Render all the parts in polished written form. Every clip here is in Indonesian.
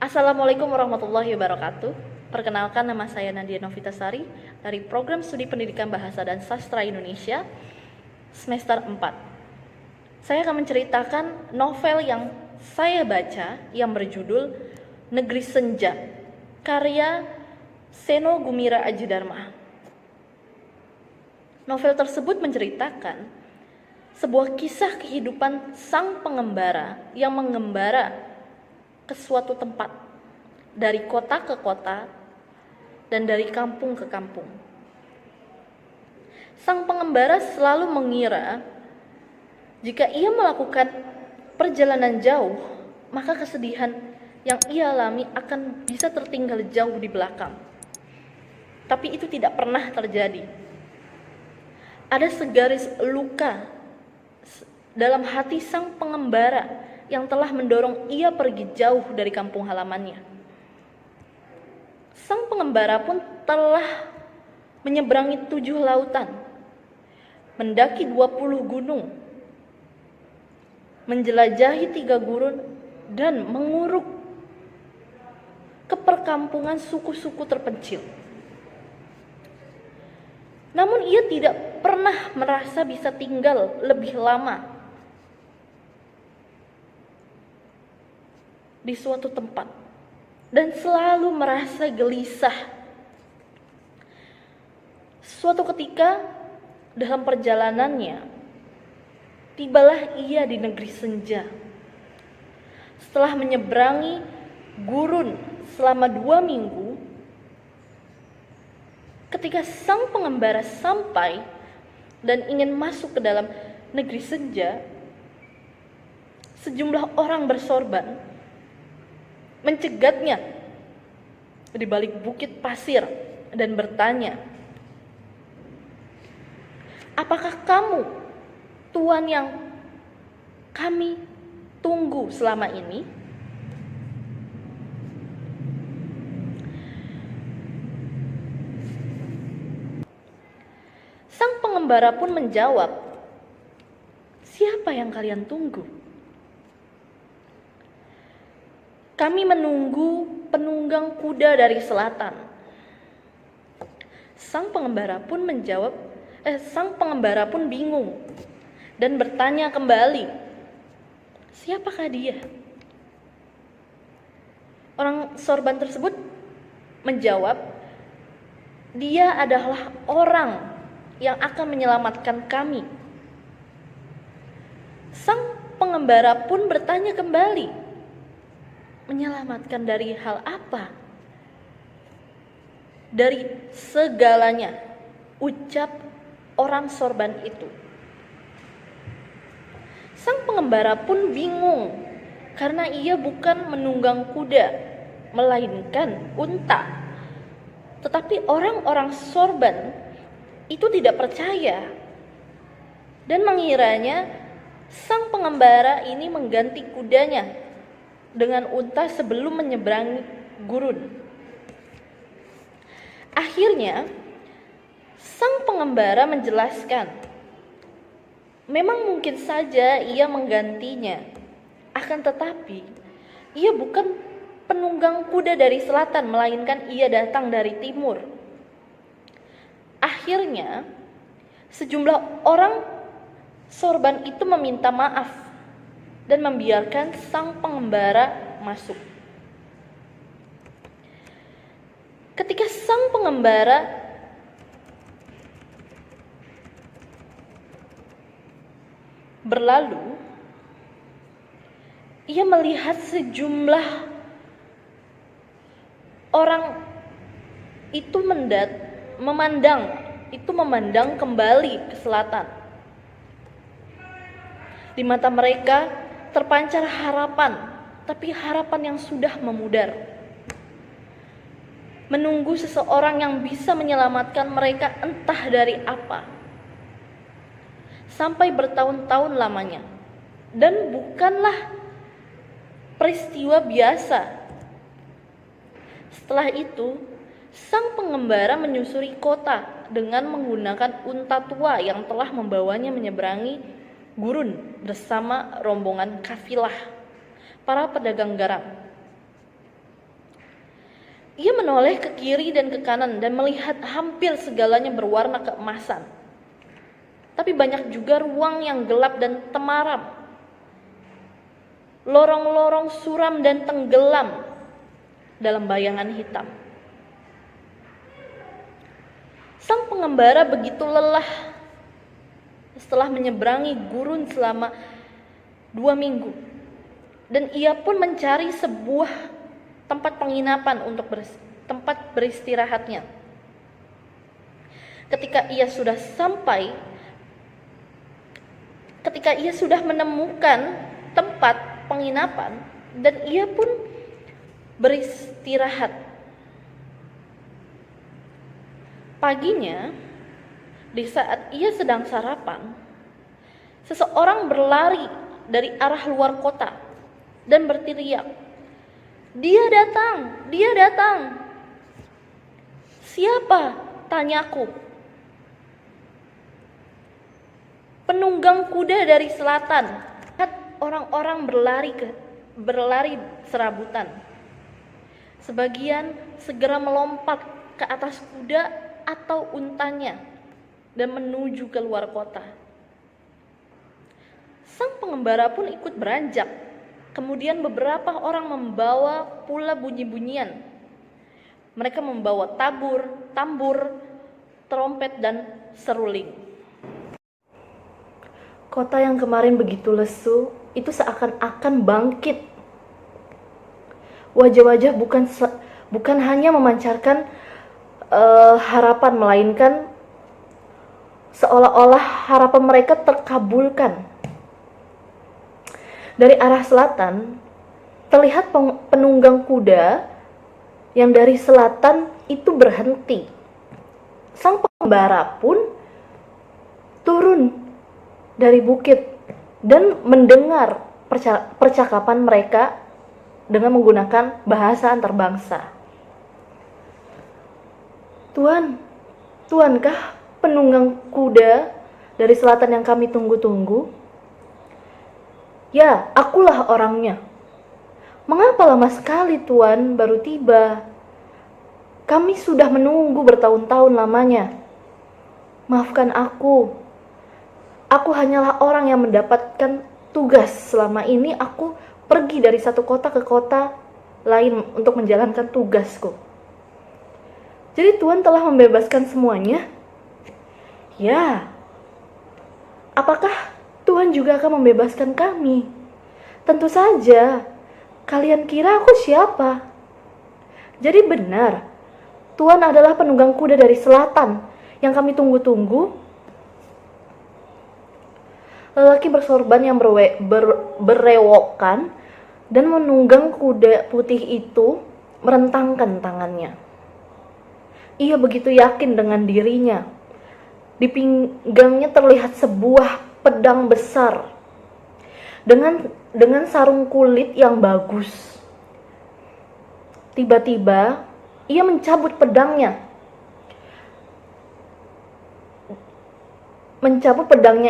Assalamualaikum warahmatullahi wabarakatuh. Perkenalkan, nama saya Nadia Novitasari dari Program Studi Pendidikan Bahasa dan Sastra Indonesia semester 4. Saya akan menceritakan novel yang saya baca yang berjudul Negeri Senja, karya Seno Gumira Aji Dharma. Novel tersebut menceritakan sebuah kisah kehidupan sang pengembara yang mengembara ke suatu tempat, dari kota ke kota dan dari kampung ke kampung. Sang pengembara selalu mengira jika ia melakukan perjalanan jauh, maka kesedihan yang ia alami akan bisa tertinggal jauh di belakang. Tapi itu tidak pernah terjadi. Ada segaris luka dalam hati sang pengembara yang telah mendorong ia pergi jauh dari kampung halamannya. Sang pengembara pun telah menyeberangi 7 lautan, mendaki 20 gunung, menjelajahi 3 gurun, dan menguruk ke perkampungan suku-suku terpencil. Namun ia tidak pernah merasa bisa tinggal lebih lama di suatu tempat dan selalu merasa gelisah. Suatu ketika dalam perjalanannya, tibalah ia di negeri senja. Setelah menyeberangi gurun selama 2 minggu, ketika sang pengembara sampai dan ingin masuk ke dalam negeri senja, sejumlah orang bersorban mencegatnya di balik bukit pasir dan bertanya, "Apakah kamu tuan yang kami tunggu selama ini?" Sang pengembara pun menjawab, "Siapa yang kalian tunggu?" "Kami menunggu penunggang kuda dari selatan." Sang pengembara pun bingung dan bertanya kembali, "Siapakah dia?" Orang sorban tersebut menjawab, "Dia adalah orang yang akan menyelamatkan kami." Sang pengembara pun bertanya kembali, "Menyelamatkan dari hal apa?" "Dari segalanya," ucap orang sorban itu. Sang pengembara pun bingung karena ia bukan menunggang kuda, melainkan unta. Tetapi orang-orang sorban itu tidak percaya dan mengiranya sang pengembara ini mengganti kudanya dengan unta sebelum menyeberangi gurun. Akhirnya sang pengembara menjelaskan, memang mungkin saja ia menggantinya, akan tetapi ia bukan penunggang kuda dari selatan, melainkan ia datang dari timur. Akhirnya sejumlah orang sorban itu meminta maaf dan membiarkan sang pengembara masuk. Ketika sang pengembara berlalu, ia melihat sejumlah orang itu memandang kembali ke selatan. Di mata mereka terpancar harapan, tapi harapan yang sudah memudar. Menunggu seseorang yang bisa menyelamatkan mereka entah dari apa. Sampai bertahun-tahun lamanya. Dan bukanlah peristiwa biasa. Setelah itu, sang pengembara menyusuri kota dengan menggunakan unta tua yang telah membawanya menyeberangi gurun bersama rombongan kafilah para pedagang garam. Ia menoleh ke kiri dan ke kanan dan melihat hampir segalanya berwarna keemasan. Tapi banyak juga ruang yang gelap dan temaram. Lorong-lorong suram dan tenggelam dalam bayangan hitam. Sang pengembara begitu lelah setelah menyeberangi gurun selama 2 minggu. Dan ia pun mencari sebuah tempat penginapan untuk tempat beristirahatnya. Ketika ia sudah menemukan tempat penginapan dan ia pun beristirahat. Paginya, di saat ia sedang sarapan, seseorang berlari dari arah luar kota dan berteriak, "Dia datang! Dia datang!" "Siapa?" tanyaku. "Penunggang kuda dari selatan." Orang-orang berlari serabutan. Sebagian segera melompat ke atas kuda atau untanya dan menuju ke luar kota. Sang pengembara pun ikut beranjak. Kemudian beberapa orang membawa pula bunyi-bunyian. Mereka membawa tambur, trompet, dan seruling. Kota yang kemarin begitu lesu, itu seakan-akan bangkit. Wajah-wajah bukan hanya memancarkan harapan, melainkan seolah-olah harapan mereka terkabulkan. Dari arah selatan, terlihat penunggang kuda yang dari selatan itu berhenti. Sang pengembara pun turun dari bukit dan mendengar percakapan mereka dengan menggunakan bahasa antarbangsa. Tuankah penunggang kuda dari selatan yang kami tunggu-tunggu?" "Ya, akulah orangnya." "Mengapa lama sekali Tuan baru tiba? Kami sudah menunggu bertahun-tahun lamanya." "Maafkan aku. Aku hanyalah orang yang mendapatkan tugas. Selama ini aku pergi dari satu kota ke kota lain untuk menjalankan tugasku." "Jadi Tuan telah membebaskan semuanya?" "Ya." "Apakah Tuhan juga akan membebaskan kami?" "Tentu saja. Kalian kira aku siapa?" "Jadi benar, Tuhan adalah penunggang kuda dari selatan yang kami tunggu-tunggu?" Lelaki bersorban yang berewokan dan menunggang kuda putih itu merentangkan tangannya. Ia begitu yakin dengan dirinya. Di pinggangnya terlihat sebuah pedang besar dengan sarung kulit yang bagus. Tiba-tiba ia mencabut pedangnya.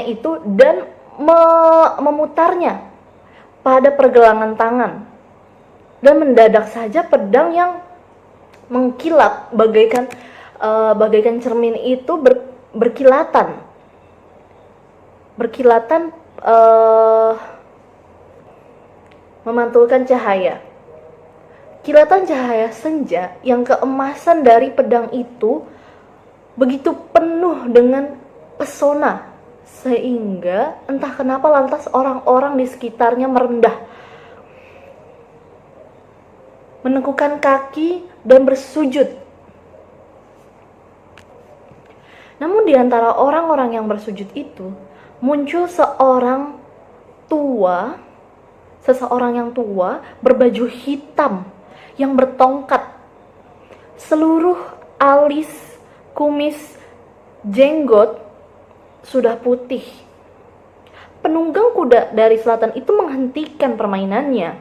Itu dan memutarnya pada pergelangan tangan. Dan mendadak saja pedang yang mengkilap bagaikan cermin itu berkilatan memantulkan cahaya. Kilatan cahaya senja yang keemasan dari pedang itu begitu penuh dengan pesona, sehingga entah kenapa lantas orang-orang di sekitarnya merendah, menekukkan kaki dan bersujud. Namun di antara orang-orang yang bersujud itu muncul seseorang yang tua berbaju hitam yang bertongkat. Seluruh alis, kumis, jenggot sudah putih. Penunggang kuda dari selatan itu menghentikan permainannya.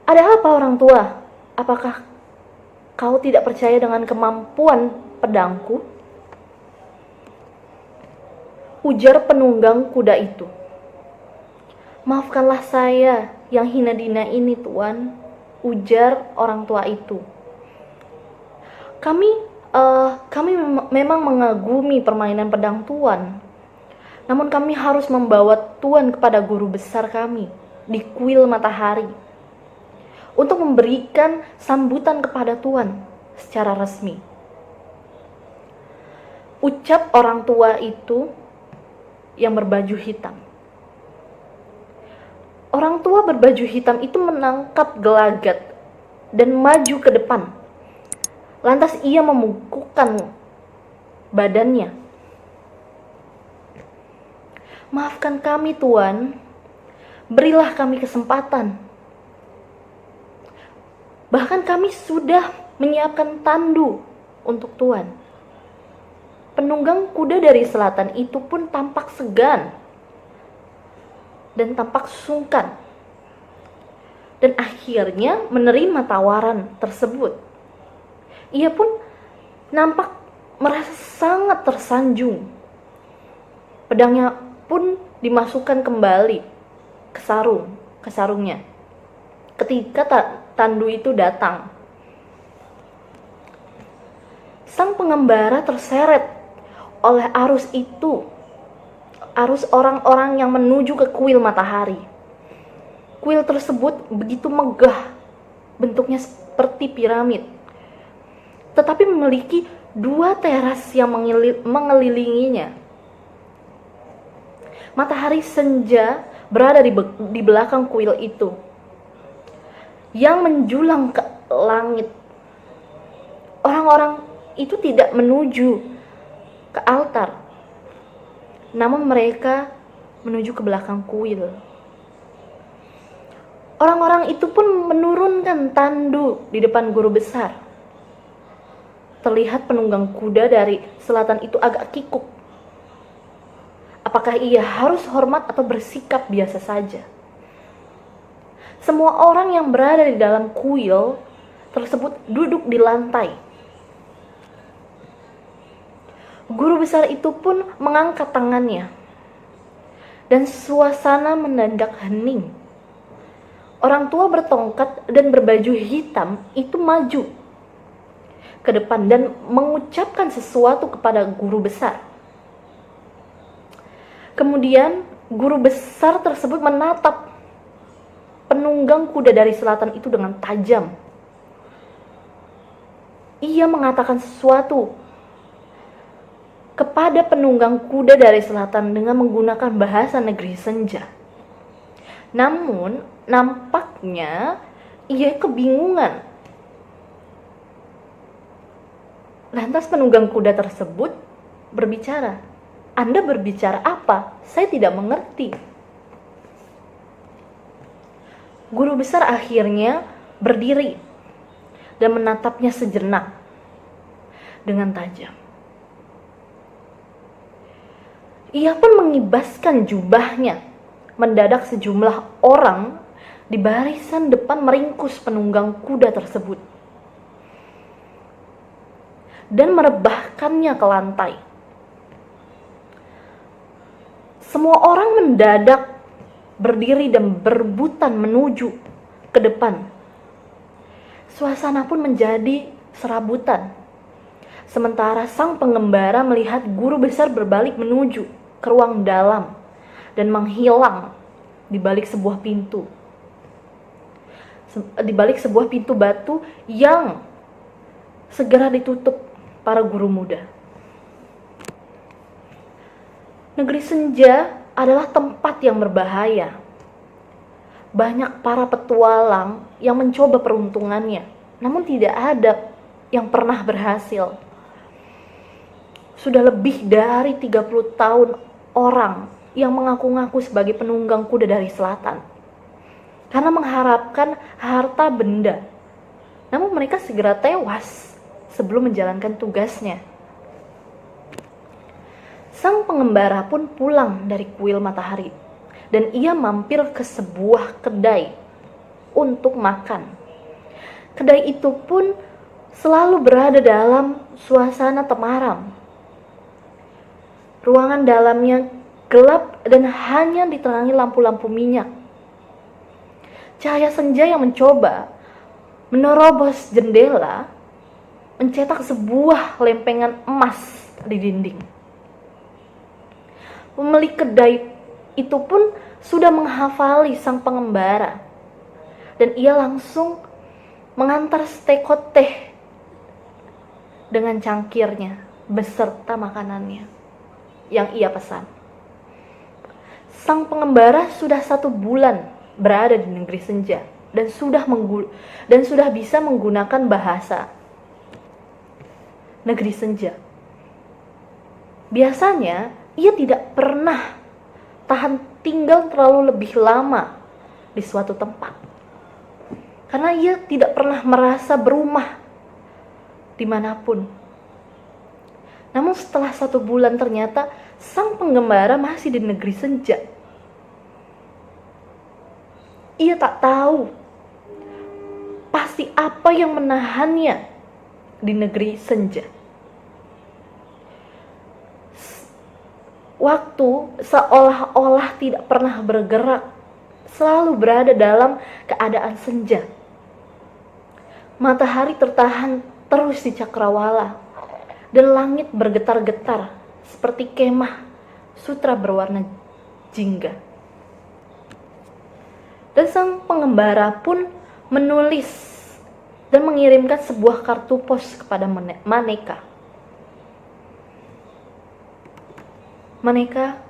"Ada apa, orang tua? Apakah kau tidak percaya dengan kemampuan pedangku?" ujar penunggang kuda itu. "Maafkanlah saya yang hina dina ini, Tuan. ujar orang tua itu. Kami memang mengagumi permainan pedang Tuan. Namun kami harus membawa Tuan kepada guru besar kami di kuil matahari untuk memberikan sambutan kepada Tuan secara resmi. Ucap orang tua itu yang berbaju hitam. Orang tua berbaju hitam itu menangkap gelagat dan maju ke depan. Lantas ia memukulkan badannya. Maafkan kami Tuan, berilah kami kesempatan. Bahkan kami sudah menyiapkan tandu untuk Tuan. Penunggang kuda dari selatan itu pun tampak segan dan tampak sungkan. Dan akhirnya menerima tawaran tersebut. Ia pun nampak merasa sangat tersanjung. Pedangnya pun dimasukkan kembali ke sarungnya. Ketika tandu itu datang, sang pengembara terseret oleh arus orang-orang yang menuju ke kuil matahari. Kuil tersebut begitu megah, bentuknya seperti piramid, tetapi memiliki 2 teras yang mengelilinginya. Matahari senja berada di belakang kuil itu, yang menjulang ke langit. Orang-orang itu tidak menuju ke altar, namun mereka menuju ke belakang kuil. Orang-orang itu pun menurunkan tandu di depan guru besar. Terlihat penunggang kuda dari selatan itu agak kikuk. Apakah ia harus hormat atau bersikap biasa saja? Semua orang yang berada di dalam kuil tersebut duduk di lantai. Guru besar itu pun mengangkat tangannya, dan suasana mendadak hening. Orang tua bertongkat dan berbaju hitam itu maju ke depan dan mengucapkan sesuatu kepada guru besar. Kemudian guru besar tersebut menatap penunggang kuda dari selatan itu dengan tajam. Ia mengatakan sesuatu kepada penunggang kuda dari selatan dengan menggunakan bahasa negeri senja. Namun nampaknya ia kebingungan. Lantas penunggang kuda tersebut berbicara, "Anda berbicara apa? Saya tidak mengerti." Guru besar akhirnya berdiri dan menatapnya sejenak dengan tajam. Ia pun mengibaskan jubahnya. Mendadak sejumlah orang di barisan depan meringkus penunggang kuda tersebut dan merebahkannya ke lantai. Semua orang mendadak berdiri dan berebutan menuju ke depan. Suasana pun menjadi serabutan. Sementara sang pengembara melihat guru besar berbalik menuju ke ruang dalam dan menghilang di balik sebuah pintu. Di balik sebuah pintu batu yang segera ditutup para guru muda. Negeri senja adalah tempat yang berbahaya. Banyak para petualang yang mencoba peruntungannya, namun tidak ada yang pernah berhasil. Sudah lebih dari 30 tahun orang yang mengaku-ngaku sebagai penunggang kuda dari selatan karena mengharapkan harta benda. Namun mereka segera tewas sebelum menjalankan tugasnya. Sang pengembara pun pulang dari kuil matahari dan ia mampir ke sebuah kedai untuk makan. Kedai itu pun selalu berada dalam suasana temaram. Ruangan dalamnya gelap dan hanya diterangi lampu-lampu minyak. Cahaya senja yang mencoba menerobos jendela, mencetak sebuah lempengan emas di dinding. Pemilik kedai itu pun sudah menghafali sang pengembara, dan ia langsung mengantar setekot teh dengan cangkirnya beserta makanannya yang ia pesan. Sang pengembara sudah 1 bulan berada di negeri senja dan sudah bisa menggunakan bahasa negeri senja. Biasanya ia tidak pernah tahan tinggal terlalu lebih lama di suatu tempat, karena ia tidak pernah merasa berumah dimanapun. Namun setelah 1 bulan ternyata sang pengembara masih di negeri senja. Ia tak tahu pasti apa yang menahannya di negeri senja. Waktu seolah-olah tidak pernah bergerak, selalu berada dalam keadaan senja. Matahari tertahan terus di cakrawala, dan langit bergetar-getar seperti kemah sutra berwarna jingga. Dan sang pengembara pun menulis dan mengirimkan sebuah kartu pos kepada Maneka. Maneka,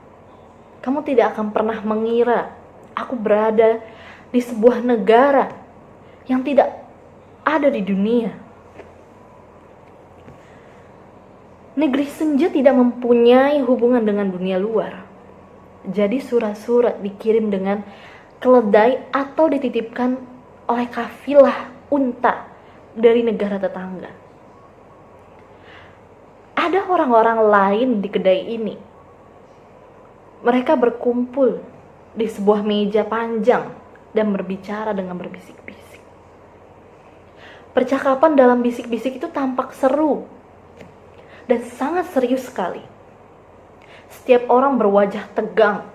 kamu tidak akan pernah mengira aku berada di sebuah negara yang tidak ada di dunia. Negeri senja tidak mempunyai hubungan dengan dunia luar. Jadi surat-surat dikirim dengan keledai atau dititipkan oleh kafilah unta dari negara tetangga. Ada orang-orang lain di kedai ini. Mereka berkumpul di sebuah meja panjang dan berbicara dengan berbisik-bisik. Percakapan dalam bisik-bisik itu tampak seru dan sangat serius sekali. Setiap orang berwajah tegang.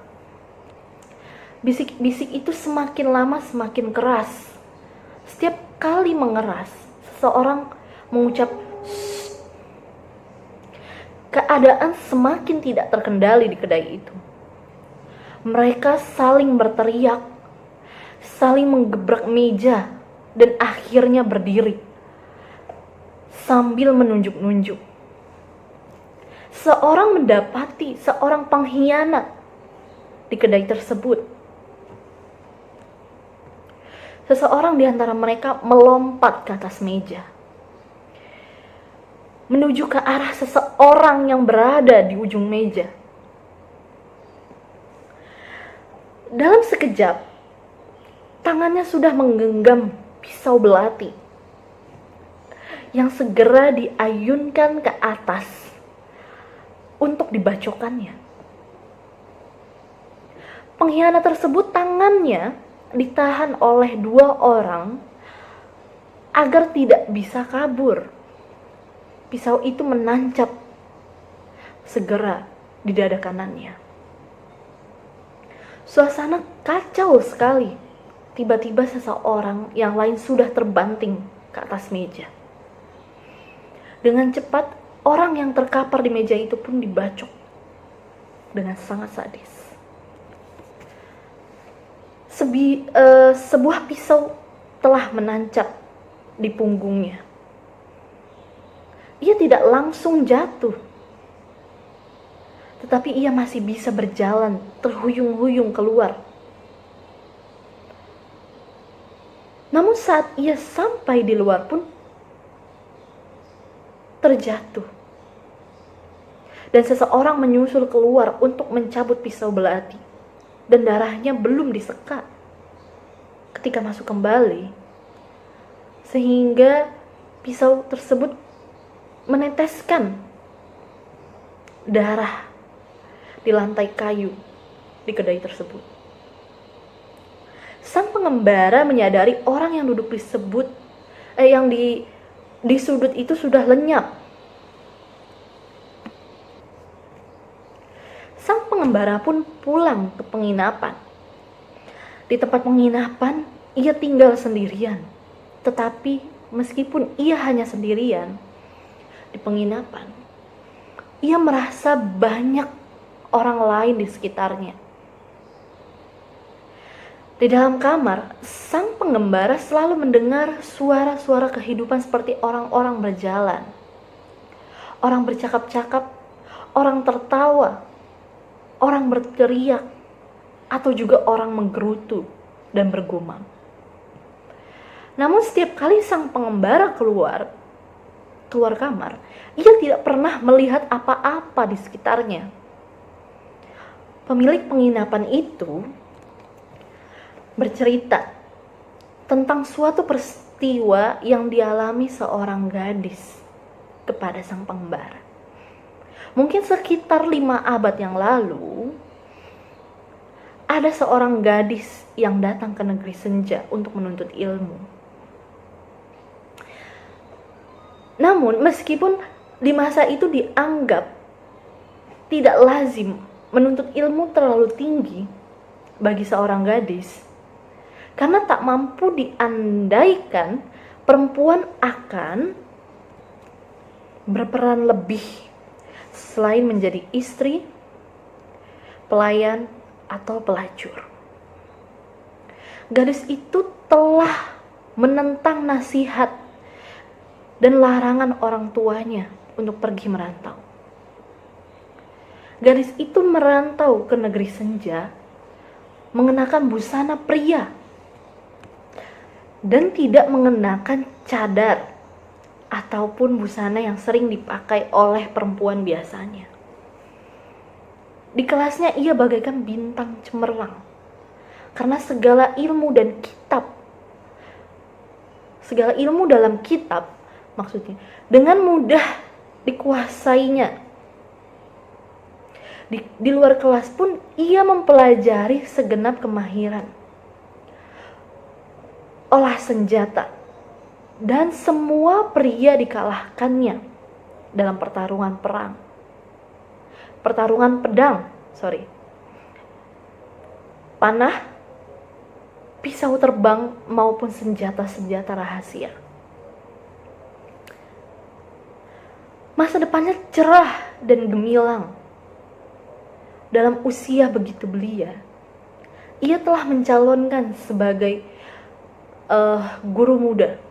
Bisik-bisik itu semakin lama semakin keras. Setiap kali mengeras, seseorang mengucap "Shh". Keadaan semakin tidak terkendali di kedai itu. Mereka saling berteriak, saling menggebrak meja, dan akhirnya berdiri sambil menunjuk-nunjuk. Seorang mendapati seorang pengkhianat di kedai tersebut. Seseorang di antara mereka melompat ke atas meja, menuju ke arah seseorang yang berada di ujung meja. Dalam sekejap, tangannya sudah menggenggam pisau belati yang segera diayunkan ke atas untuk dibacokannya. Pengkhianat tersebut tangannya ditahan oleh 2 orang agar tidak bisa kabur. Pisau itu menancap segera di dada kanannya. Suasana kacau sekali. Tiba-tiba seseorang yang lain sudah terbanting ke atas meja. Dengan cepat, orang yang terkapar di meja itu pun dibacok dengan sangat sadis. Sebuah pisau telah menancap di punggungnya. Ia tidak langsung jatuh, tetapi ia masih bisa berjalan terhuyung-huyung keluar. Namun saat ia sampai di luar pun terjatuh. Dan seseorang menyusul keluar untuk mencabut pisau belati. Dan darahnya belum disekat ketika masuk kembali, sehingga pisau tersebut meneteskan darah di lantai kayu di kedai tersebut. Sang pengembara menyadari orang yang duduk di sudut itu sudah lenyap. Sang pengembara pun pulang ke penginapan. Di tempat penginapan, ia tinggal sendirian. Tetapi meskipun ia hanya sendirian di penginapan, ia merasa banyak orang lain di sekitarnya. Di dalam kamar, sang pengembara selalu mendengar suara-suara kehidupan seperti orang-orang berjalan, orang bercakap-cakap, orang tertawa, orang berteriak, atau juga orang menggerutu dan bergumam. Namun setiap kali sang pengembara keluar kamar, ia tidak pernah melihat apa-apa di sekitarnya. Pemilik penginapan itu bercerita tentang suatu peristiwa yang dialami seorang gadis kepada sang pengembara. Mungkin sekitar 5 abad yang lalu, ada seorang gadis yang datang ke negeri senja untuk menuntut ilmu. Namun meskipun di masa itu dianggap tidak lazim menuntut ilmu terlalu tinggi bagi seorang gadis, karena tak mampu diandaikan perempuan akan berperan lebih selain menjadi istri, pelayan, atau pelacur. Gadis itu telah menentang nasihat dan larangan orang tuanya untuk pergi merantau. Gadis itu merantau ke negeri senja mengenakan busana pria dan tidak mengenakan cadar ataupun busana yang sering dipakai oleh perempuan biasanya. Di kelasnya ia bagaikan bintang cemerlang, karena segala ilmu dalam kitab maksudnya dengan mudah dikuasainya. Di luar kelas pun ia mempelajari segenap kemahiran olah senjata, dan semua pria dikalahkannya dalam pertarungan pedang, panah, pisau terbang, maupun senjata-senjata rahasia. Masa depannya cerah dan gemilang. Dalam usia begitu belia, ia telah mencalonkan sebagai guru muda.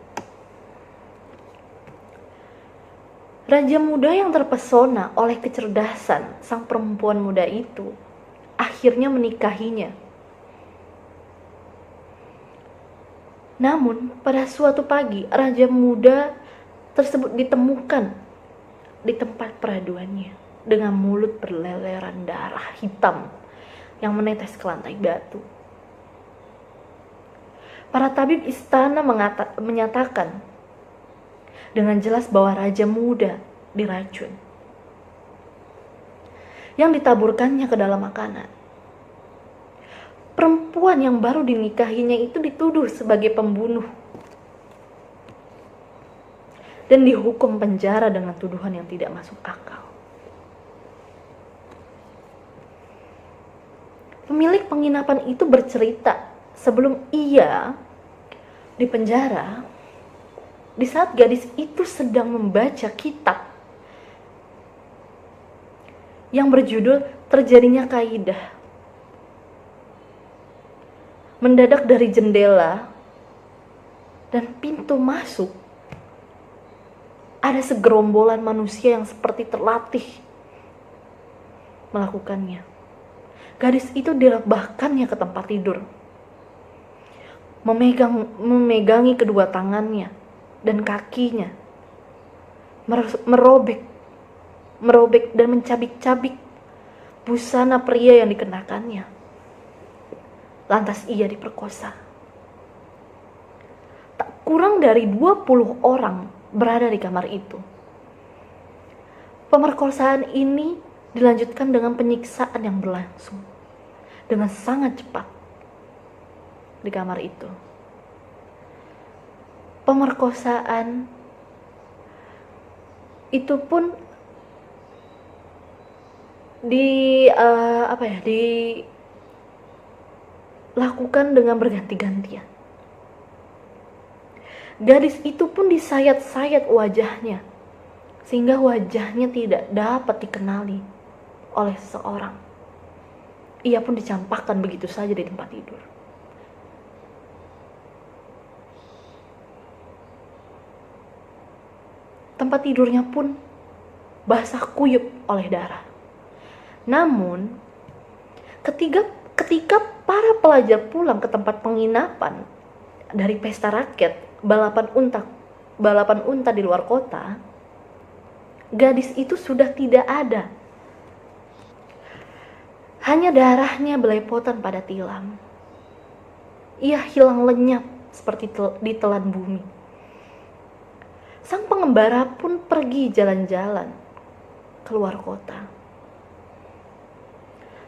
Raja muda yang terpesona oleh kecerdasan sang perempuan muda itu akhirnya menikahinya. Namun pada suatu pagi raja muda tersebut ditemukan di tempat peraduannya dengan mulut berleleran darah hitam yang menetes ke lantai batu. Para tabib istana menyatakan dengan jelas bahwa raja muda diracun yang ditaburkannya ke dalam makanan. Perempuan yang baru dinikahinya itu dituduh sebagai pembunuh dan dihukum penjara dengan tuduhan yang tidak masuk akal. Pemilik penginapan itu bercerita sebelum ia di penjara, di saat gadis itu sedang membaca kitab yang berjudul Terjadinya Kaidah. Mendadak dari jendela dan pintu masuk ada segerombolan manusia yang seperti terlatih melakukannya. Gadis itu direbahkannya ke tempat tidur, memegangi kedua tangannya dan kakinya, merobek dan mencabik-cabik busana pria yang dikenakannya. Lantas ia diperkosa. Tak kurang dari 20 orang berada di kamar itu. Pemerkosaan ini dilanjutkan dengan penyiksaan yang berlangsung dengan sangat cepat di kamar itu. Pemerkosaan itu pun dilakukan dengan berganti-gantian. Gadis itu pun disayat-sayat wajahnya, sehingga wajahnya tidak dapat dikenali oleh seseorang. Ia pun dicampakkan begitu saja di tempat tidur. Tempat tidurnya pun basah kuyup oleh darah. Namun, ketika para pelajar pulang ke tempat penginapan dari pesta rakyat, balapan unta di luar kota, gadis itu sudah tidak ada. Hanya darahnya belepotan pada tilam. Ia hilang lenyap seperti ditelan bumi. Sang pengembara pun pergi jalan-jalan keluar kota.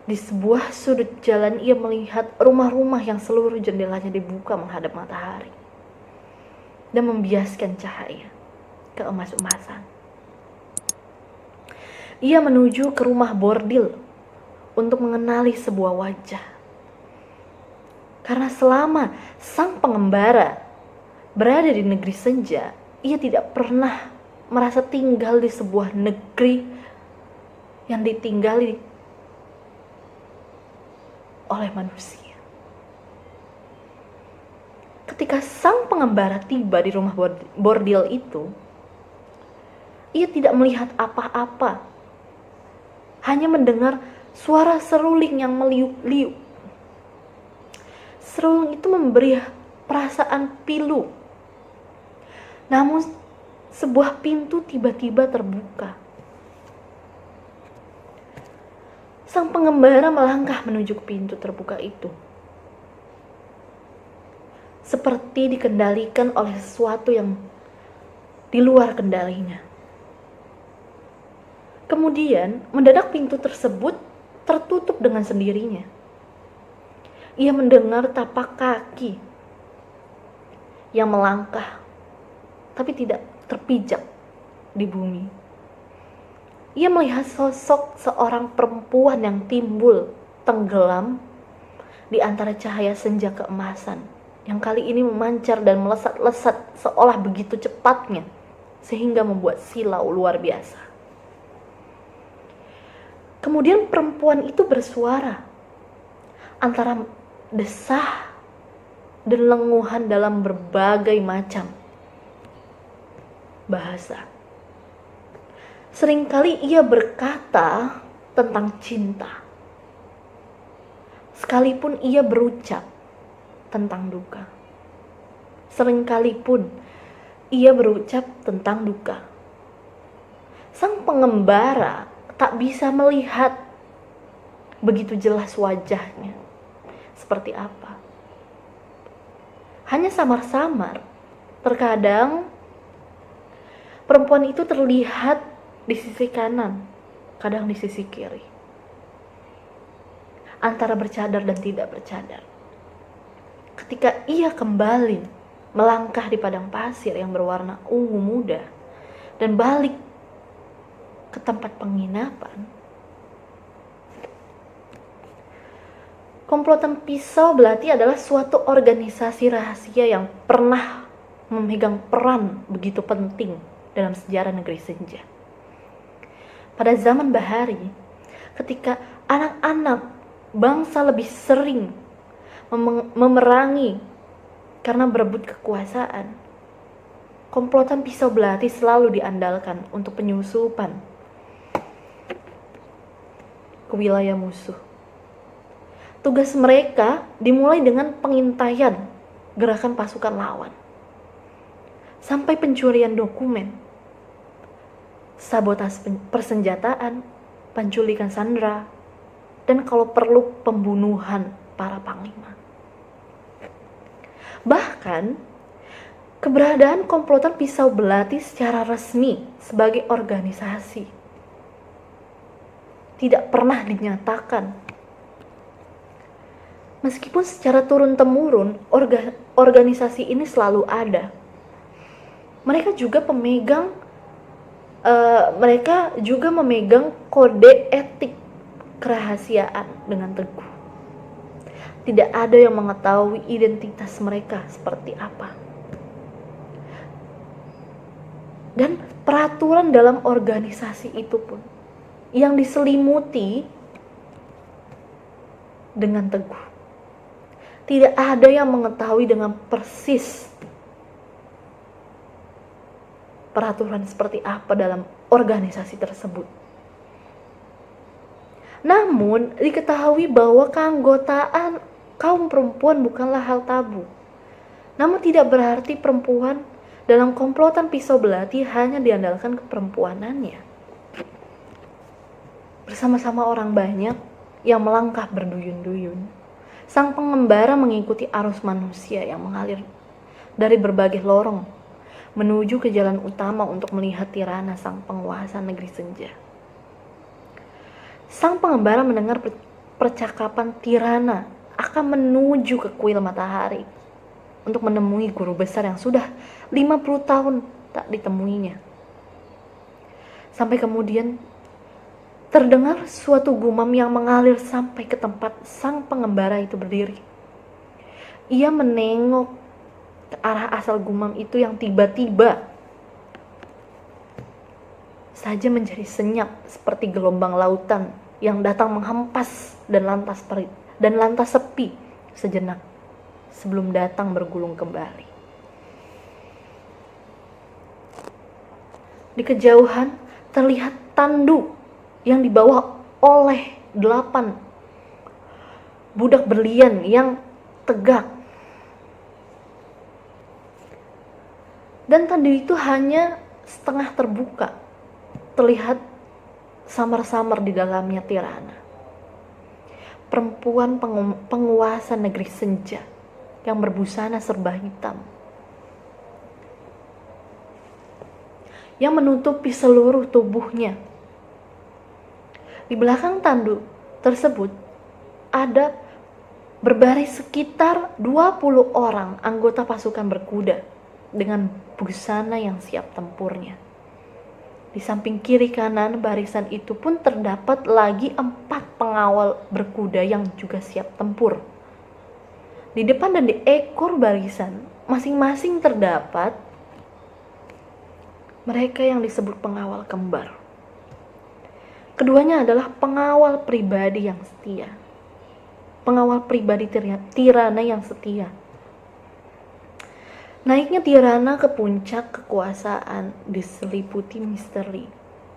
Di sebuah sudut jalan ia melihat rumah-rumah yang seluruh jendelanya dibuka menghadap matahari dan membiaskan cahaya keemas-emasan. Ia menuju ke rumah bordil untuk mengenali sebuah wajah. Karena selama sang pengembara berada di negeri senja, ia tidak pernah merasa tinggal di sebuah negeri yang ditinggali oleh manusia. Ketika sang pengembara tiba di rumah bordil itu, ia tidak melihat apa-apa, hanya mendengar suara seruling yang meliuk-liuk. Seruling itu memberi perasaan pilu. Namun sebuah pintu tiba-tiba terbuka. Sang pengembara melangkah menuju ke pintu terbuka itu. Seperti dikendalikan oleh sesuatu yang di luar kendalinya. Kemudian mendadak pintu tersebut tertutup dengan sendirinya. Ia mendengar tapak kaki yang melangkah tapi tidak terpijak di bumi. Ia melihat sosok seorang perempuan yang timbul tenggelam di antara cahaya senja keemasan yang kali ini memancar dan melesat-lesat seolah begitu cepatnya sehingga membuat silau luar biasa. Kemudian perempuan itu bersuara antara desah dan lenguhan dalam berbagai macam bahasa. Seringkali ia berkata tentang cinta, sekalipun ia berucap tentang duka. Seringkali pun ia berucap tentang duka. Sang pengembara tak bisa melihat begitu jelas wajahnya seperti apa. Hanya samar-samar. Terkadang perempuan itu terlihat di sisi kanan, kadang di sisi kiri. Antara bercadar dan tidak bercadar. Ketika ia kembali melangkah di padang pasir yang berwarna ungu muda dan balik ke tempat penginapan, komplotan pisau belati adalah suatu organisasi rahasia yang pernah memegang peran begitu penting dalam sejarah negeri senja. Pada zaman bahari, ketika anak-anak bangsa lebih sering memerangi karena berebut kekuasaan, komplotan pisau belati selalu diandalkan untuk penyusupan ke wilayah musuh. Tugas mereka dimulai dengan pengintaian gerakan pasukan lawan, sampai pencurian dokumen, sabotase persenjataan, penculikan sandera, dan kalau perlu pembunuhan para panglima. Bahkan, keberadaan komplotan pisau belati secara resmi sebagai organisasi tidak pernah dinyatakan. Meskipun secara turun-temurun organisasi ini selalu ada. Mereka juga memegang kode etik kerahasiaan dengan teguh. Tidak ada yang mengetahui identitas mereka seperti apa. Dan peraturan dalam organisasi itu pun yang diselimuti dengan teguh. Tidak ada yang mengetahui dengan persis peraturan seperti apa dalam organisasi tersebut. Namun, diketahui bahwa keanggotaan kaum perempuan bukanlah hal tabu. Namun tidak berarti perempuan dalam komplotan pisau belati hanya diandalkan keperempuanannya. Bersama-sama orang banyak yang melangkah berduyun-duyun, sang pengembara mengikuti arus manusia yang mengalir dari berbagai lorong menuju ke jalan utama untuk melihat Tirana, sang penguasa negeri senja. Sang pengembara mendengar percakapan Tirana akan menuju ke kuil matahari untuk menemui guru besar yang sudah 50 tahun tak ditemuinya. Sampai kemudian terdengar suatu gumam yang mengalir sampai ke tempat sang pengembara itu berdiri. Ia menengok ke arah asal gumam itu yang tiba-tiba saja menjadi senyap seperti gelombang lautan yang datang menghempas dan lantas sepi sejenak sebelum datang bergulung kembali. Di kejauhan terlihat tandu yang dibawa oleh 8 budak berlian yang tegak. Dan tandu itu hanya setengah terbuka, terlihat samar-samar di dalamnya Tirana, perempuan penguasa negeri senja yang berbusana serba hitam, yang menutupi seluruh tubuhnya. Di belakang tandu tersebut ada berbaris sekitar 20 orang anggota pasukan berkuda dengan busana yang siap tempurnya. Di samping kiri kanan barisan itu pun terdapat lagi 4 pengawal berkuda yang juga siap tempur. Di depan dan di ekor barisan masing-masing terdapat mereka yang disebut pengawal kembar. Keduanya adalah pengawal pribadi yang setia. Pengawal pribadi Tirana yang setia. Naiknya Tirana ke puncak kekuasaan diseliputi misteri.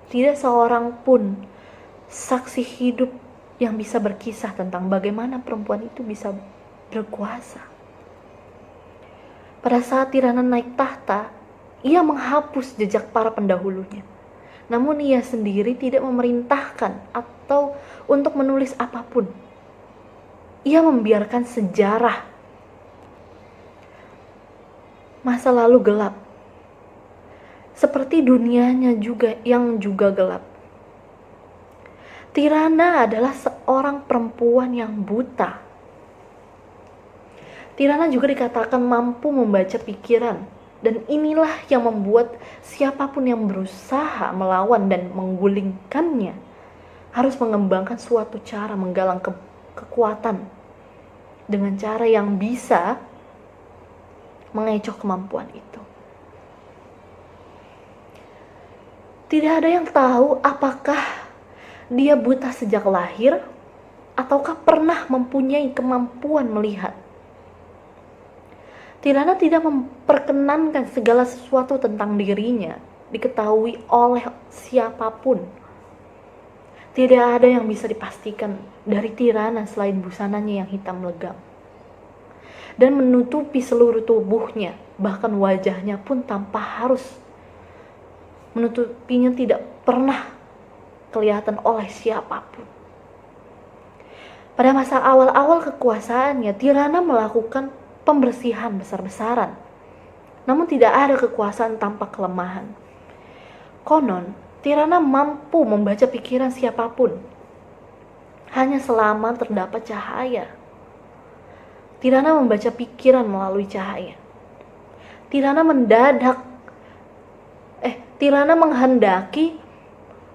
Tidak seorang pun saksi hidup yang bisa berkisah tentang bagaimana perempuan itu bisa berkuasa. Pada saat Tirana naik tahta, ia menghapus jejak para pendahulunya. Namun ia sendiri tidak memerintahkan atau untuk menulis apapun. Ia membiarkan sejarah masa lalu gelap, seperti dunianya juga yang juga gelap. Tirana adalah seorang perempuan yang buta. Tirana juga dikatakan mampu membaca pikiran, dan inilah yang membuat siapapun yang berusaha melawan dan menggulingkannya harus mengembangkan suatu cara menggalang kekuatan dengan cara yang bisa mengecoh kemampuan itu. Tidak ada yang tahu apakah dia buta sejak lahir ataukah pernah mempunyai kemampuan melihat. Tirana tidak memperkenankan segala sesuatu tentang dirinya diketahui oleh siapapun. Tidak ada yang bisa dipastikan dari Tirana selain busananya yang hitam legam dan menutupi seluruh tubuhnya, bahkan wajahnya pun tanpa harus menutupinya tidak pernah kelihatan oleh siapapun. Pada masa awal-awal kekuasaannya, Tirana melakukan pembersihan besar-besaran. Namun tidak ada kekuasaan tanpa kelemahan. Konon, Tirana mampu membaca pikiran siapapun, hanya selama terdapat cahaya. Tirana membaca pikiran melalui cahaya. Tirana menghendaki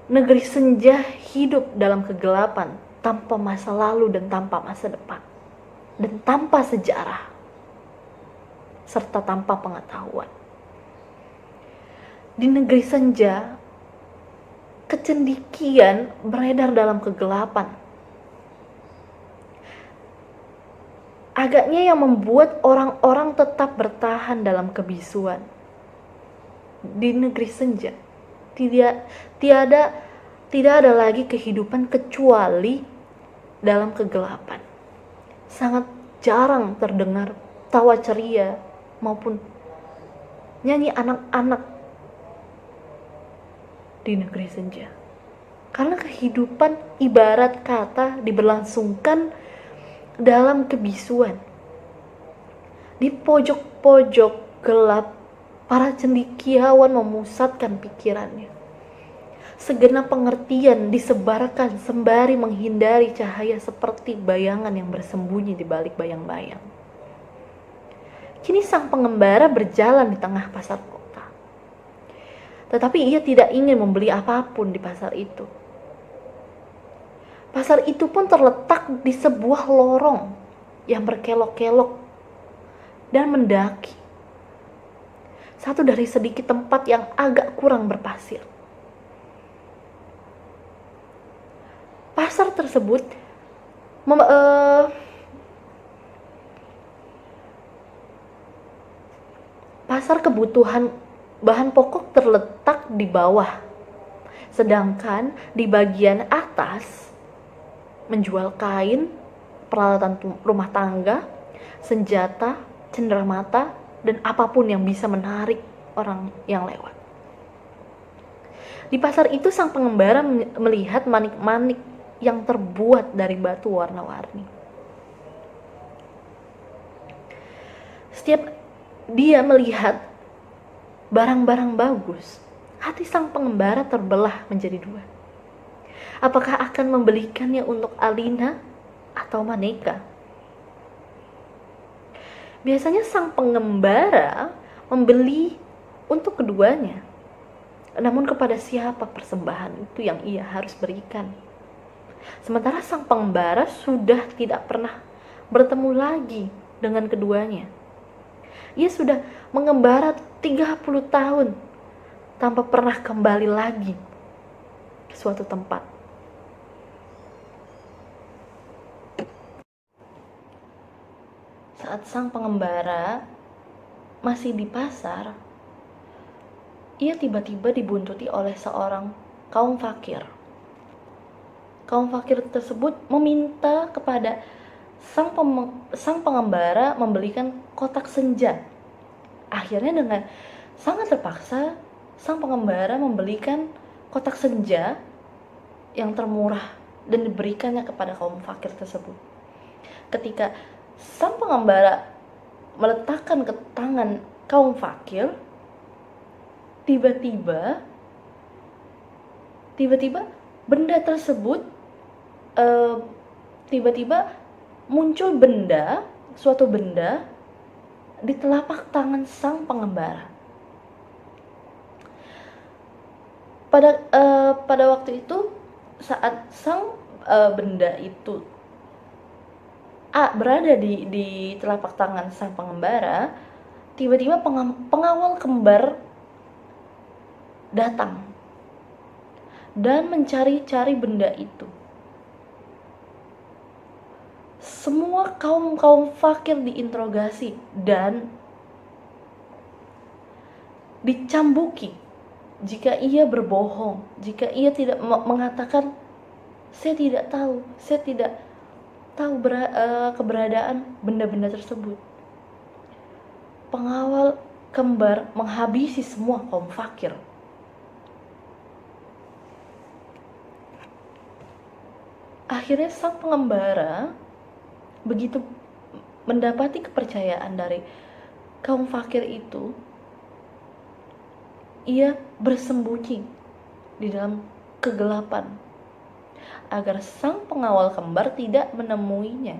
negeri senja hidup dalam kegelapan, tanpa masa lalu dan tanpa masa depan, dan tanpa sejarah, serta tanpa pengetahuan. Di negeri senja, kecendikian beredar dalam kegelapan. Agaknya yang membuat orang-orang tetap bertahan dalam kebisuan. Di negeri senja, tidak ada lagi kehidupan kecuali dalam kegelapan. Sangat jarang terdengar tawa ceria maupun nyanyi anak-anak di negeri senja. Karena kehidupan ibarat kata diberlangsungkan dalam kebisuan. Di pojok-pojok gelap, para cendekiawan memusatkan pikirannya. Segenap pengertian disebarkan sembari menghindari cahaya seperti bayangan yang bersembunyi di balik bayang-bayang. Kini sang pengembara berjalan di tengah pasar kota. Tetapi ia tidak ingin membeli apapun di pasar itu. Pasar itu pun terletak di sebuah lorong yang berkelok-kelok dan mendaki. Satu dari sedikit tempat yang agak kurang berpasir. Pasar tersebut pasar kebutuhan bahan pokok terletak di bawah. Sedangkan di bagian atas menjual kain, peralatan rumah tangga, senjata, cenderamata, dan apapun yang bisa menarik orang yang lewat. Di pasar itu sang pengembara melihat manik-manik yang terbuat dari batu warna-warni. Setiap dia melihat barang-barang bagus, hati sang pengembara terbelah menjadi dua. Apakah akan membelikannya untuk Alina atau Maneka? Biasanya sang pengembara membeli untuk keduanya. Namun kepada siapa persembahan itu yang ia harus berikan? Sementara sang pengembara sudah tidak pernah bertemu lagi dengan keduanya. Ia sudah mengembara 30 tahun tanpa pernah kembali lagi ke suatu tempat. Saat sang pengembara masih di pasar, ia tiba-tiba dibuntuti oleh seorang kaum fakir. Kaum fakir tersebut meminta kepada sang pengembara membelikan kotak senja. Akhirnya dengan sangat terpaksa, sang pengembara membelikan kotak senja yang termurah dan diberikannya kepada kaum fakir tersebut. Ketika sang pengembara meletakkan ke tangan kaum fakir, tiba-tiba benda tersebut tiba-tiba muncul suatu benda di telapak tangan sang pengembara. Pada waktu itu, saat sang benda itu berada di telapak tangan sang pengembara, tiba-tiba pengawal kembar datang dan mencari-cari benda itu. Semua kaum fakir diinterogasi dan dicambuki jika ia berbohong, jika ia tidak mengatakan saya tidak tahu keberadaan benda-benda tersebut. Pengawal kembar menghabisi semua kaum fakir. Akhirnya sang pengembara begitu mendapati kepercayaan dari kaum fakir itu, ia bersembunyi di dalam kegelapan agar sang pengawal kembar tidak menemuinya.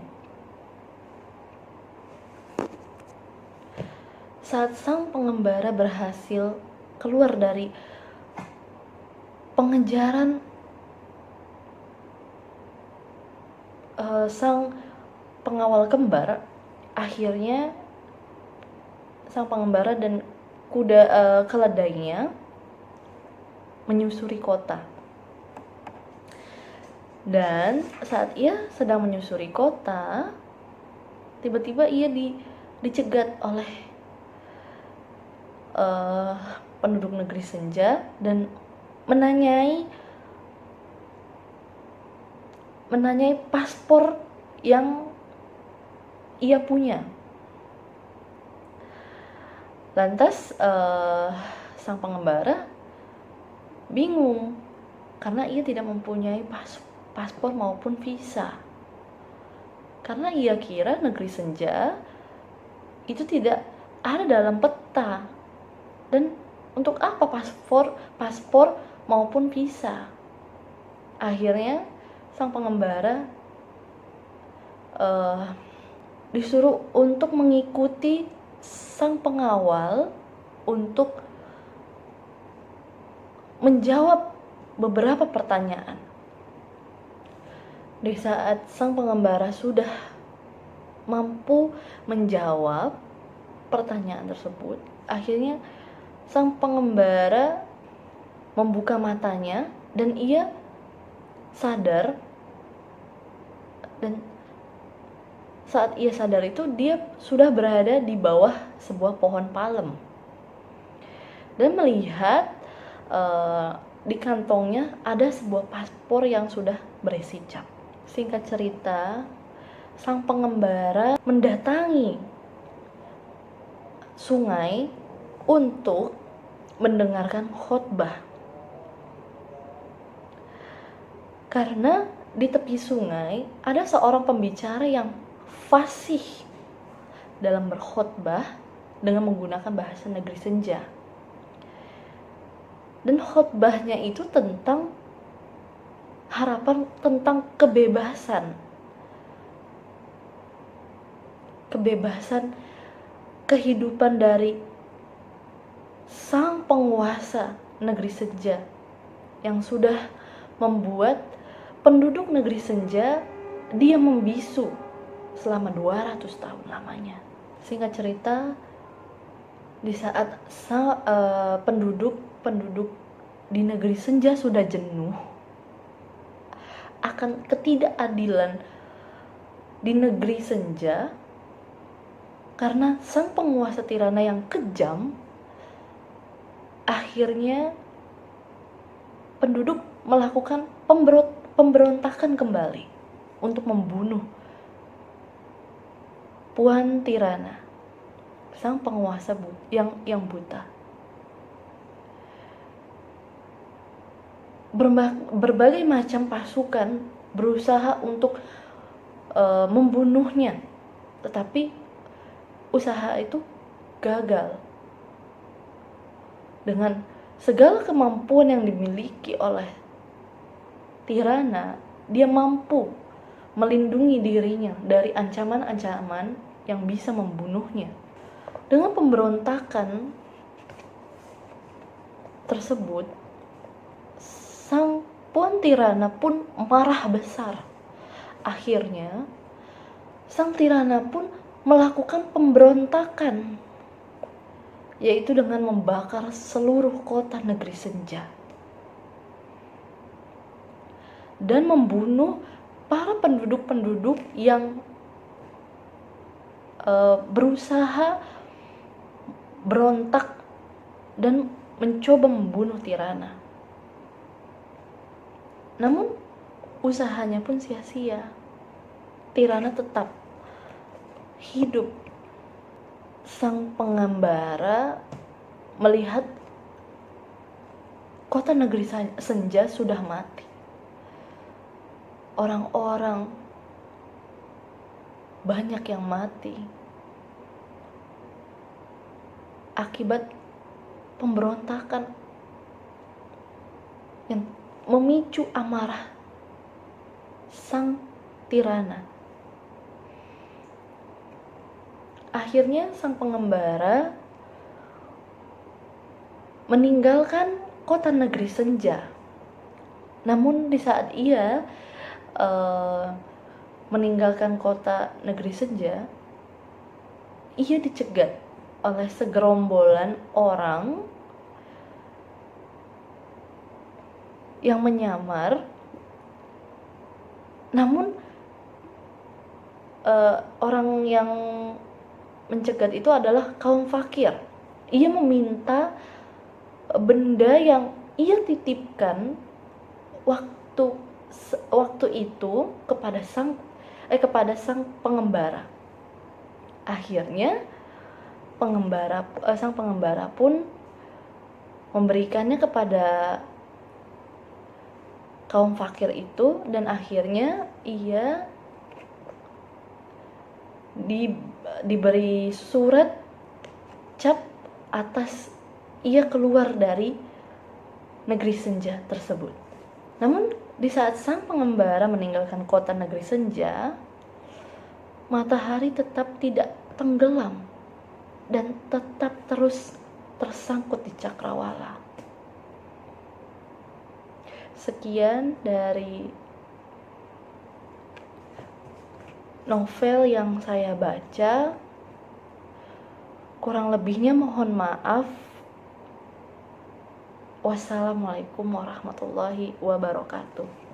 Saat sang pengembara berhasil keluar dari pengejaran sang pengawal kembar, akhirnya sang pengembara dan kuda keledainya menyusuri kota. Dan saat ia sedang menyusuri kota, tiba-tiba ia dicegat oleh penduduk negeri senja dan menanyai paspor yang ia punya. Lantas sang pengembara bingung karena ia tidak mempunyai paspor maupun visa. Karena ia kira negeri senja itu tidak ada dalam peta. Dan untuk apa paspor maupun visa? Akhirnya sang pengembara disuruh untuk mengikuti sang pengawal untuk menjawab beberapa pertanyaan. Di saat sang pengembara sudah mampu menjawab pertanyaan tersebut, akhirnya sang pengembara membuka matanya dan ia sadar. Dan saat ia sadar itu, dia sudah berada di bawah sebuah pohon palem dan melihat di kantongnya ada sebuah paspor yang sudah berisi cap. Singkat cerita, sang pengembara mendatangi sungai untuk mendengarkan khotbah. Karena di tepi sungai ada seorang pembicara yang fasih dalam berkhotbah dengan menggunakan bahasa negeri senja. Dan khotbahnya itu tentang harapan, tentang kebebasan kehidupan dari sang penguasa negeri senja yang sudah membuat penduduk negeri senja dia membisu selama 200 tahun lamanya. Singkat cerita, di saat penduduk di negeri senja sudah jenuh akan ketidakadilan di negeri senja karena sang penguasa tirana yang kejam, akhirnya penduduk melakukan pemberontakan kembali untuk membunuh Puan Tirana, sang penguasa yang buta. Berbagai macam pasukan berusaha untuk membunuhnya, tetapi usaha itu gagal. Dengan segala kemampuan yang dimiliki oleh Tirana, dia mampu melindungi dirinya dari ancaman-ancaman yang bisa membunuhnya. Dengan pemberontakan tersebut, sang Puan Tirana pun marah besar. Akhirnya, sang Tirana pun melakukan pemberontakan, yaitu dengan membakar seluruh kota negeri senja dan membunuh para penduduk-penduduk yang berusaha berontak dan mencoba membunuh Tirana. Namun usahanya pun sia-sia. Tirana tetap hidup. Sang pengembara melihat kota negeri senja sudah mati. Orang-orang banyak yang mati akibat pemberontakan yang memicu amarah sang Tirana. Akhirnya sang pengembara meninggalkan kota negeri senja. Namun di saat ia meninggalkan kota negeri senja, ia dicegat oleh segerombolan orang yang menyamar, namun orang yang mencegat itu adalah kaum fakir. Ia meminta benda yang ia titipkan waktu itu kepada sang pengembara. Akhirnya sang pengembara pun memberikannya kepada kaum fakir itu, dan akhirnya ia diberi surat cap atas ia keluar dari negeri senja tersebut. Namun di saat sang pengembara meninggalkan kota negeri senja, matahari tetap tidak tenggelam dan tetap terus tersangkut di cakrawala. Sekian dari novel yang saya baca. Kurang lebihnya mohon maaf. Wassalamualaikum warahmatullahi wabarakatuh.